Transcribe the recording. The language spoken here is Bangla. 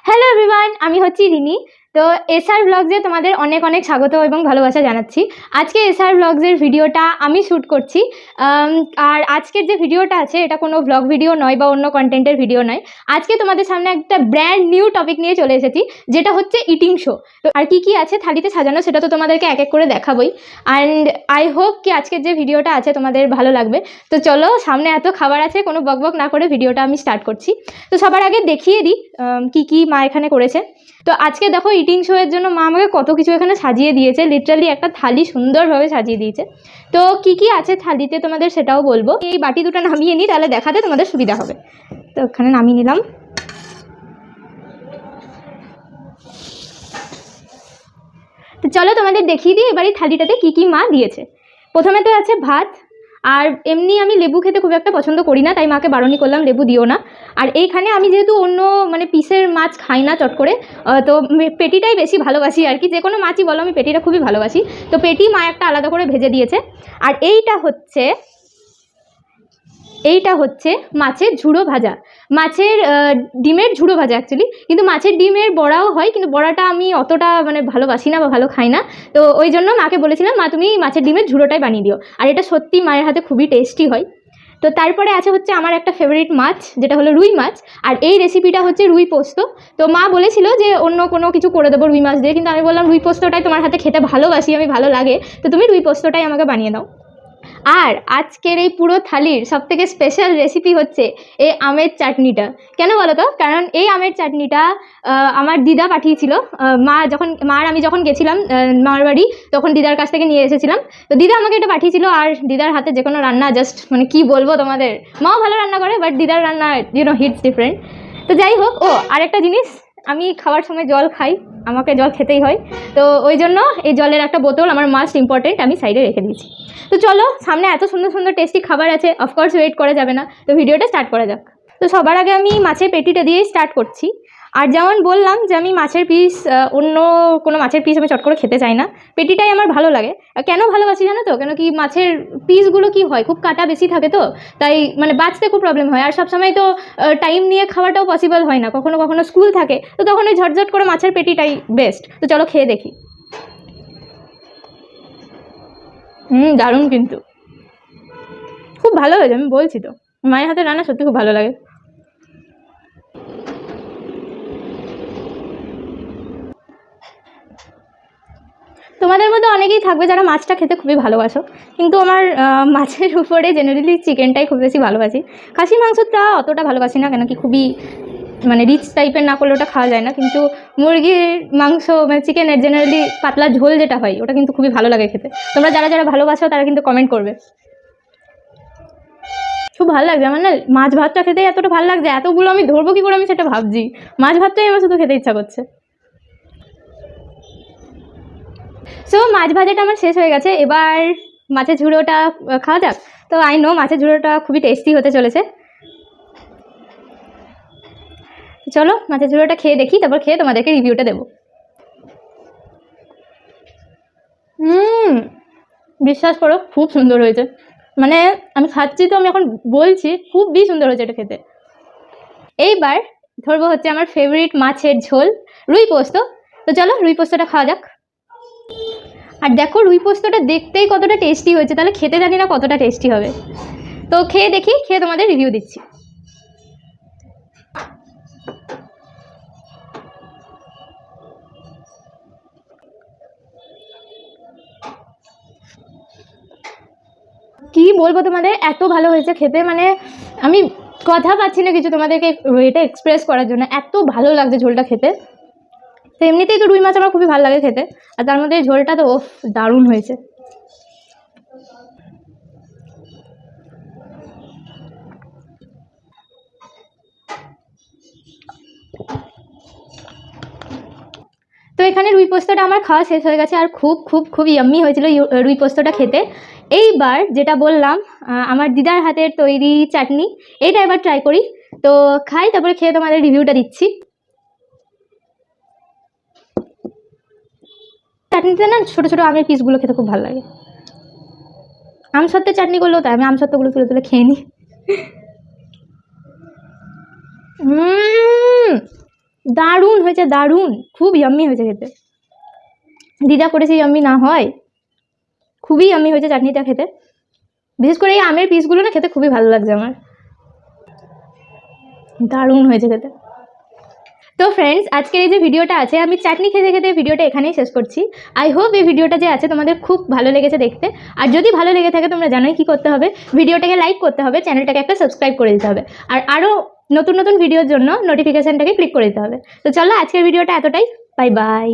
হ্যালো এভরিওয়ান, আমি হচ্ছি রিনি। তো এসআর ব্লগসে তোমাদের অনেক অনেক স্বাগত এবং ভালোবাসা জানাচ্ছি। আজকে এসআর ব্লগসের ভিডিওটা আমি শ্যুট করছি। আর আজকের যে ভিডিওটা আছে এটা কোনো ব্লগ ভিডিও নয় বা অন্য কন্টেন্টের ভিডিও নয়। আজকে তোমাদের সামনে একটা ব্র্যান্ড নিউ টপিক নিয়ে চলে এসেছি, যেটা হচ্ছে ইটিং শো। তো আর কি আছে থালিতে সাজানো সেটা তো তোমাদেরকে এক এক করে দেখাবোই। অ্যান্ড আই হোপ কি আজকের যে ভিডিওটা আছে তোমাদের ভালো লাগবে। তো চলো, সামনে এত খাবার আছে, কোনো বকবক না করে ভিডিওটা আমি স্টার্ট করছি। তো সবার আগে দেখিয়ে দিই কি মা এখানে করেছে। তো আজকে দেখো ইটিং শো এর জন্য মা আমাকে কত কিছু এখানে সাজিয়ে দিয়েছে, লিটারালি একটা থালি সুন্দরভাবে সাজিয়ে দিয়েছে। তো কি আছে থালিতে তোমাদের সেটাও বলবো। এই বাটি দুটো নামিয়ে নিই, তাহলে দেখাতে তোমাদের সুবিধা হবে। তো ওখানে নামিয়ে নিলাম। তো চলো তোমাদের দেখিয়ে দিই এবার এই থালিটাতে কি মা দিয়েছে। প্রথমে তো আছে ভাত, আর এমনি আমি লেবু খেতে খুব একটা পছন্দ করি না, তাই মাকে বারণই করলাম লেবু দিও না। আর এইখানে আমি যেহেতু অন্য পিসের মাছ খাই না চট করে, তো পেটিটাই বেশি ভালোবাসি আর কি। যে কোনো মাছই বলো, আমি পেটিটা খুবই ভালোবাসি। তো পেটি মা একটা আলাদা করে ভেজে দিয়েছে। আর এইটা হচ্ছে মাছের ঝুড়ো ভাজা, মাছের ডিমের ঝুড়ো ভাজা অ্যাকচুয়ালি। কিন্তু মাছের ডিমের বড়াও হয়, কিন্তু বড়াটা আমি অতটা ভালোবাসি না বা ভালো খাই না। তো ওই জন্য মাকে বলেছিলাম, মা তুমি মাছের ডিমের ঝুড়োটাই বানিয়ে দিও। আর এটা সত্যি মায়ের হাতে খুবই টেস্টি হয়। তো তারপরে হচ্ছে আমার একটা ফেভারিট মাছ, যেটা হলো রুই মাছ। আর এই রেসিপিটা হচ্ছে রুই পোস্ত। তো মা বলেছিল যে অন্য কোনো কিছু করে দেবো রুই মাছ দিয়ে, কিন্তু আমি বললাম রুই পোস্তটাই তোমার হাতে খেতে ভালোবাসি, আমি ভালো লাগে, তো তুমি রুই পোস্তটাই আমাকে বানিয়ে দাও। আর আজকের এই পুরো থালির সবথেকে স্পেশাল রেসিপি হচ্ছে এই আমের চাটনিটা। কেন বলো তো? কারণ এই আমের চাটনিটা আমার দিদা পাঠিয়েছিল। মা আর আমি যখন গেছিলাম মামার বাড়ি, তখন দিদার কাছ থেকে নিয়ে এসেছিলাম। তো দিদা আমাকে এটা পাঠিয়েছিল। আর দিদার হাতে যে কোনো রান্না জাস্ট কি বলবো তোমাদের, মাও ভালো রান্না করে, বাট দিদার রান্না হিটস ডিফারেন্ট। তো যাই হোক, আরেকটা জিনিস, আমি খাওয়ার সময় জল খাই, আমাকে জল খেতেই হয়। তো ওই জন্য এই জলের একটা বোতল আমার মাস্ট ইম্পর্টেন্ট, আমি সাইডে রেখে দিয়েছি। তো চলো, সামনে এত সুন্দর সুন্দর টেস্টি খাবার আছে, অফকোর্স ওয়েট করা যাবে না, তো ভিডিওটা স্টার্ট করা যাক। তো সবার আগে আমি মাছের পেটিটা দিয়েই স্টার্ট করছি। আর যেমন বললাম যে আমি মাছের পিস, অন্য কোনো মাছের পিস আমি চট করে খেতে চাই না, পেটিটাই আমার ভালো লাগে। কেন ভালোবাসি জানো তো? কেন কি মাছের পিসগুলো কি হয়, খুব কাটা বেশি থাকে, তো তাই বাঁচতে খুব প্রবলেম হয়। আর সবসময় তো টাইম নিয়ে খাওয়াটাও পসিবল হয় না, কখনো কখনো স্কুল থাকে, তো তখন ওই ঝটঝট করে মাছের পেটিটাই বেস্ট। তো চলো খেয়ে দেখি। দারুণ, কিন্তু খুব ভালো হয়েছে, আমি বলছি তো, মায়ের হাতে রান্না সত্যি খুব ভালো লাগে। তোমাদের মধ্যে অনেকেই থাকবে যারা মাছটা খেতে খুবই ভালোবাসো, কিন্তু আমার মাছের উপরে জেনারেলি চিকেনটাই খুব বেশি ভালোবাসি। খাসির মাংসটা অতটা ভালোবাসি না, কেন কি খুবই রিচ টাইপের না করলে ওটা খাওয়া যায় না। কিন্তু মুরগির মাংস চিকেনের জেনারেলি পাতলা ঝোল যেটা হয়, ওটা কিন্তু খুবই ভালো লাগে খেতে। তোমরা যারা যারা ভালোবাসো তারা কিন্তু কমেন্ট করবে। খুব ভালো লাগছে আমার না, মাছ ভাতটা খেতে এতটা ভালো লাগছে, এতগুলো আমি ধরবো কি করে আমি সেটা ভাবছি। মাছ ভাতটাই আমার শুধু খেতে ইচ্ছা করছে। সো মাছ ভাজাটা আমার শেষ হয়ে গেছে, এবার মাছের ঝুড়োটা খাওয়া যাক। তো আই নো মাছের ঝুড়োটা খুবই টেস্টি হতে চলেছে। চলো মাছের ঝুড়োটা খেয়ে দেখি, তারপর খেয়ে তোমাদেরকে রিভিউটা দেবো। বিশ্বাস করো, খুব সুন্দর হয়েছে। আমি খাচ্ছি তো, আমি এখন বলছি খুবই সুন্দর হয়েছে এটা খেতে। এইবার ধরবো হচ্ছে আমার ফেভারিট মাছের ঝোল, রুই পোস্ত। তো চলো রুই পোস্তটা খাওয়া যাক। আর দেখো রুই পোস্তটা দেখতেই কতটা টেস্টি হয়েছে, তাহলে খেতে জানি না কতটা টেস্টি হবে। তো খেয়ে দেখি, খেয়ে তোমাদের রিভিউ দিচ্ছি। কি বলবো তোমাদের, এত ভালো হয়েছে খেতে, আমি কথা পাচ্ছি না কিছু তোমাদেরকে এটা এক্সপ্রেস করার জন্য, এত ভালো লাগছে ঝোলটা খেতে। তো এমনিতেই তো রুই মাছ আমার খুবই ভালো লাগে খেতে, আর তার মধ্যে ঝোলটা তো দারুণ হয়েছে। তো এখানে রুই পোস্তটা আমার খাওয়া শেষ হয়ে গেছে, আর খুব খুব খুব ইয়াম্মি হয়েছিল রুই পোস্তটা খেতে। এইবার যেটা বললাম, আমার দিদার হাতের তৈরি চাটনি, এটা এবার ট্রাই করি। তো খাই, তারপরে খেয়ে তোমাদের রিভিউটা দিচ্ছি। চাটনিতে না ছোটো ছোটো আমের পিসগুলো খেতে খুব ভালো লাগে। আম সত্ত্বের চাটনি করলেও তাই, আমি আম সত্ত্বগুলো তুলে তুলে খেয়ে নিই। দারুণ হয়েছে, দারুণ, খুব ইয়াম্মি হয়েছে খেতে। দিদা করেছে ইয়াম্মি না হয়, খুবই ইয়াম্মি হয়েছে চাটনিটা খেতে। বিশেষ করে এই আমের পিসগুলো না খেতে খুবই ভালো লাগছে আমার, দারুণ হয়েছে খেতে। তো ফ্রেন্ডস, আজকের এই যে ভিডিওটা আছে, আমি চাটনি খেতে খেতে ভিডিওটা এখানেই শেষ করছি। আই হোপ এই ভিডিওটা যে আছে তোমাদের খুব ভালো লেগেছে দেখতে। আর যদি ভালো লেগে থাকে তোমরা জানোই কী করতে হবে, ভিডিওটাকে লাইক করতে হবে, চ্যানেলটাকে একটা সাবস্ক্রাইব করে দিতে হবে, আর আরও নতুন নতুন ভিডিওর জন্য নোটিফিকেশানটাকে ক্লিক করে দিতে হবে। তো চলো আজকের ভিডিওটা এতটাই, বাই বাই।